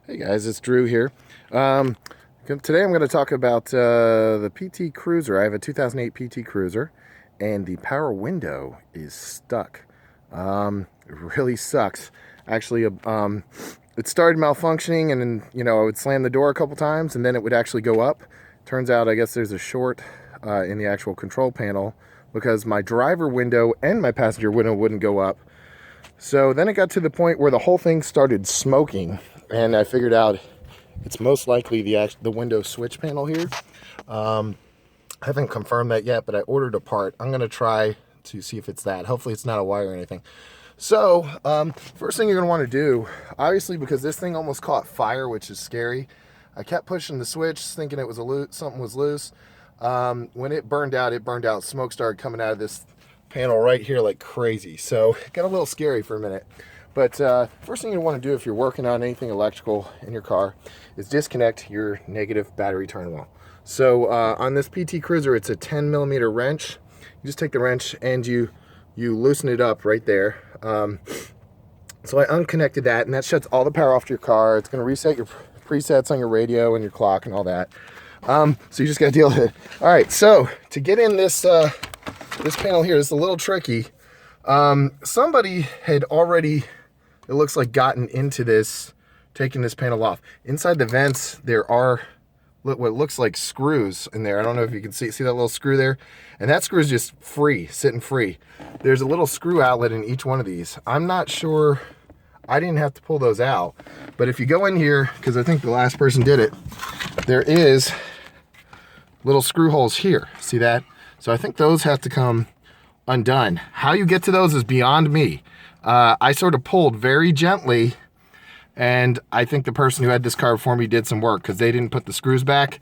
Hey guys, it's Drew here. Today I'm going to talk about the PT Cruiser. I have a 2008 PT Cruiser, and the power window is stuck. It really sucks. Actually, it started malfunctioning, and then I would slam the door a couple times, and then it would actually go up. Turns out, I guess there's a short in the actual control panel because my driver window and my passenger window wouldn't go up. So then it got to the point where the whole thing started smoking, and I figured out it's most likely the window switch panel here. I haven't confirmed that yet, but I ordered a part. I'm going to try to see if it's that. Hopefully it's not a wire or anything. So first thing you're going to want to do, obviously, because this thing almost caught fire, which is scary, I kept pushing the switch thinking it was something was loose. When it burned out. Smoke started coming out of this panel right here like crazy. So it got a little scary for a minute. But first thing you want to do if you're working on anything electrical in your car is disconnect your negative battery terminal. So on this PT Cruiser, it's a 10 millimeter wrench. You just take the wrench and you loosen it up right there. So I unconnected that, and that shuts all the power off to your car. It's going to reset your presets on your radio and your clock and all that. So you just got to deal with it. All right, so to get in this panel here is a little tricky. Somebody had already, it looks like, gotten into this, taking this panel off. Inside the vents, there are what looks like screws in there. I don't know if you can see that little screw there. And that screw is just free, sitting free. There's a little screw outlet in each one of these. I'm not sure, I didn't have to pull those out. But if you go in here, because I think the last person did it, there is little screw holes here. See that? So I think those have to come undone. How you get to those is beyond me. I sort of pulled very gently, and I think the person who had this car before me did some work because they didn't put the screws back.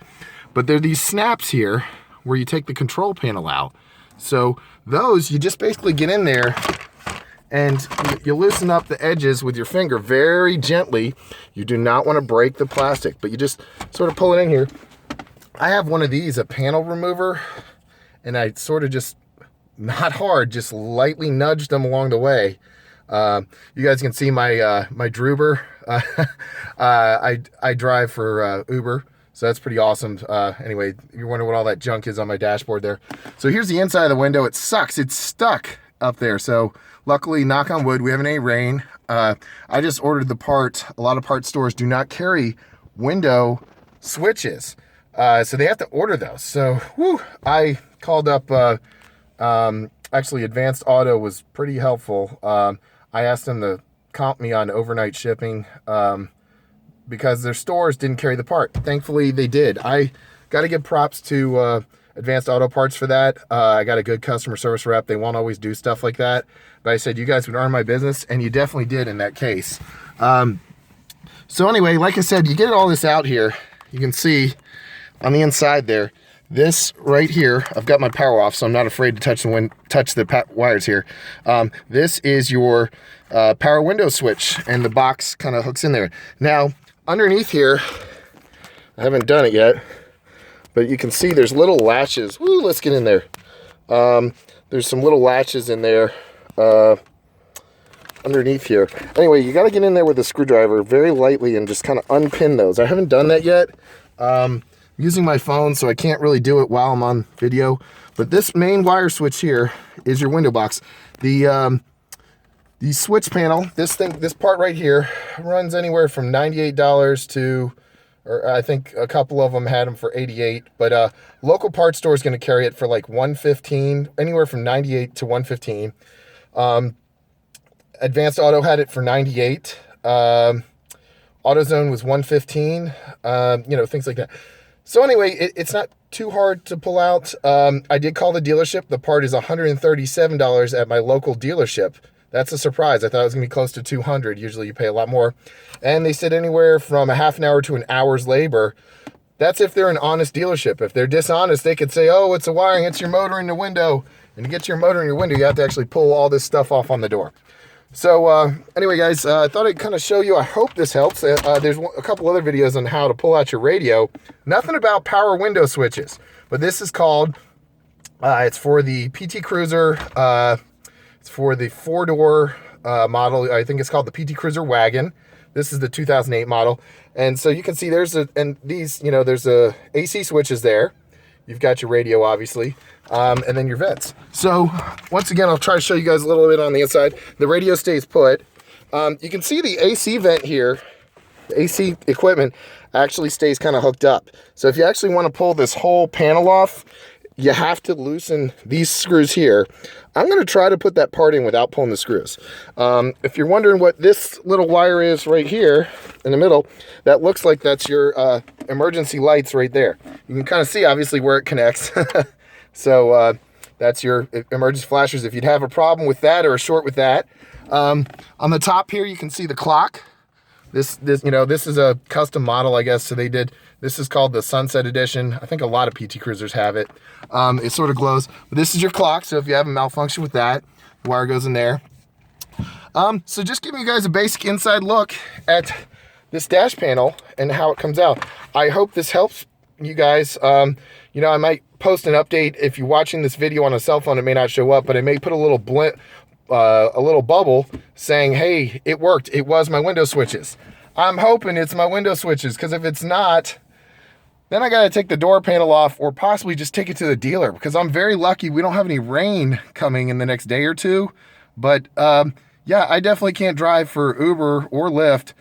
But there are these snaps here where you take the control panel out. So those, you just basically get in there and you loosen up the edges with your finger very gently. You do not want to break the plastic, but you just sort of pull it in here. I have one of these, a panel remover, and I sort of just, not hard, just lightly nudged them along the way. You guys can see my my Druber. I drive for Uber, so that's pretty awesome. Anyway, you're wondering what all that junk is on my dashboard there. So here's the inside of the window. It sucks. It's stuck up there. So luckily, knock on wood, we haven't any rain. I just ordered the part. A lot of part stores do not carry window switches, so they have to order those. So I called up. Actually, Advanced Auto was pretty helpful. I asked them to comp me on overnight shipping because their stores didn't carry the part. Thankfully, they did. I got to give props to Advanced Auto Parts for that. I got a good customer service rep. They won't always do stuff like that. But I said, you guys would earn my business, and you definitely did in that case. So anyway, like I said, you get all this out here. You can see on the inside there, this right here, I've got my power off, so I'm not afraid to touch the wires here. This is your power window switch, and the box kind of hooks in there. Now, underneath here, I haven't done it yet, but you can see there's little latches. Woo, let's get in there. There's some little latches in there underneath here. Anyway, you got to get in there with a screwdriver very lightly and just kind of unpin those. I haven't done that yet. Using my phone, so I can't really do it while I'm on video. But this main wire switch here is your window box. The switch panel, this part right here, runs anywhere from $98 to, or I think a couple of them had them for $88. But local parts store is going to carry it for like $115, anywhere from $98 to $115. Advanced Auto had it for $98. AutoZone was $115. Things like that. So anyway, it's not too hard to pull out. I did call the dealership. The part is $137 at my local dealership. That's a surprise. I thought it was going to be close to $200. Usually you pay a lot more. And they said anywhere from a half an hour to an hour's labor. That's if they're an honest dealership. If they're dishonest, they could say, oh, it's a wiring, it's your motor in the window. And to get your motor in your window, you have to actually pull all this stuff off on the door. So anyway, guys, I thought I'd kind of show you. I hope this helps. There's a couple other videos on how to pull out your radio. Nothing about power window switches, but this is called, it's for the PT Cruiser. It's for the 4-door model. I think it's called the PT Cruiser Wagon. This is the 2008 model. And so you can see there's there's a AC switches there. You've got your radio, obviously, and then your vents. So once again, I'll try to show you guys a little bit on the inside. The radio stays put. You can see the AC vent here. The AC equipment actually stays kind of hooked up. So if you actually want to pull this whole panel off, you have to loosen these screws here. I'm going to try to put that part in without pulling the screws. If you're wondering what this little wire is right here in the middle, that looks like that's your emergency lights right there. You can kind of see obviously where it connects. So that's your emergency flashers. If you'd have a problem with that or a short with that. On the top here, you can see the clock. This is a custom model, I guess. So this is called the Sunset Edition. I think a lot of PT Cruisers have it. It sort of glows. But this is your clock. So if you have a malfunction with that, the wire goes in there. So just giving you guys a basic inside look at this dash panel and how it comes out. I hope this helps you guys. I might post an update. If you're watching this video on a cell phone, it may not show up, but I may put a little bubble saying, hey, it worked. It was my window switches. I'm hoping it's my window switches, because if it's not, then I got to take the door panel off or possibly just take it to the dealer, because I'm very lucky we don't have any rain coming in the next day or two. But yeah, I definitely can't drive for Uber or Lyft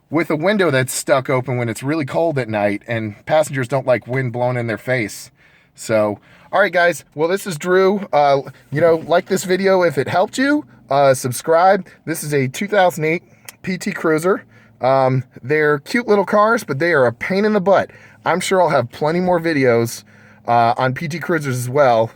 with a window that's stuck open when it's really cold at night, and passengers don't like wind blowing in their face. So, all right, guys. Well, this is Drew. Like this video if it helped you. Subscribe. This is a 2008 PT Cruiser. They're cute little cars, but they are a pain in the butt. I'm sure I'll have plenty more videos on PT Cruisers as well.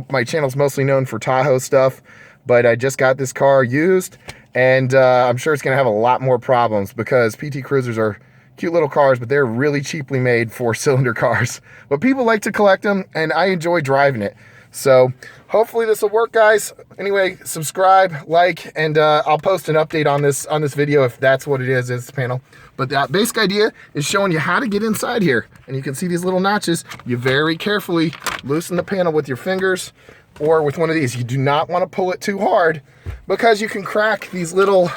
My channel's mostly known for Tahoe stuff, but I just got this car used, and I'm sure it's going to have a lot more problems, because PT Cruisers are cute little cars, but they're really cheaply made 4-cylinder cars. But people like to collect them, and I enjoy driving it. So hopefully this will work, guys. Anyway, subscribe, like, and I'll post an update on this video if that's what it is this panel. But the basic idea is showing you how to get inside here. And you can see these little notches. You very carefully loosen the panel with your fingers or with one of these. You do not want to pull it too hard, because you can crack these little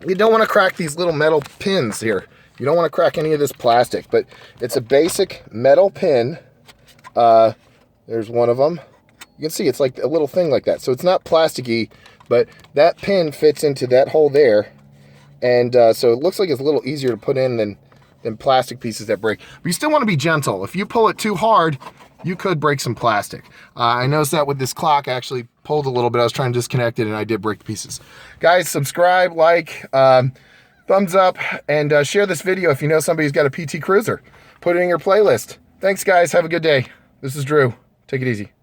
you don't want to crack these little metal pins here. You don't want to crack any of this plastic, but it's a basic metal pin. There's one of them. You can see it's like a little thing like that. So it's not plasticky, but that pin fits into that hole there. And so it looks like it's a little easier to put in than plastic pieces that break. But you still want to be gentle. If you pull it too hard, you could break some plastic. I noticed that with this clock. I actually pulled a little bit. I was trying to disconnect it, and I did break the pieces. Guys, subscribe, like, thumbs up, and share this video if you know somebody's got a PT Cruiser. Put it in your playlist. Thanks, guys. Have a good day. This is Drew. Take it easy.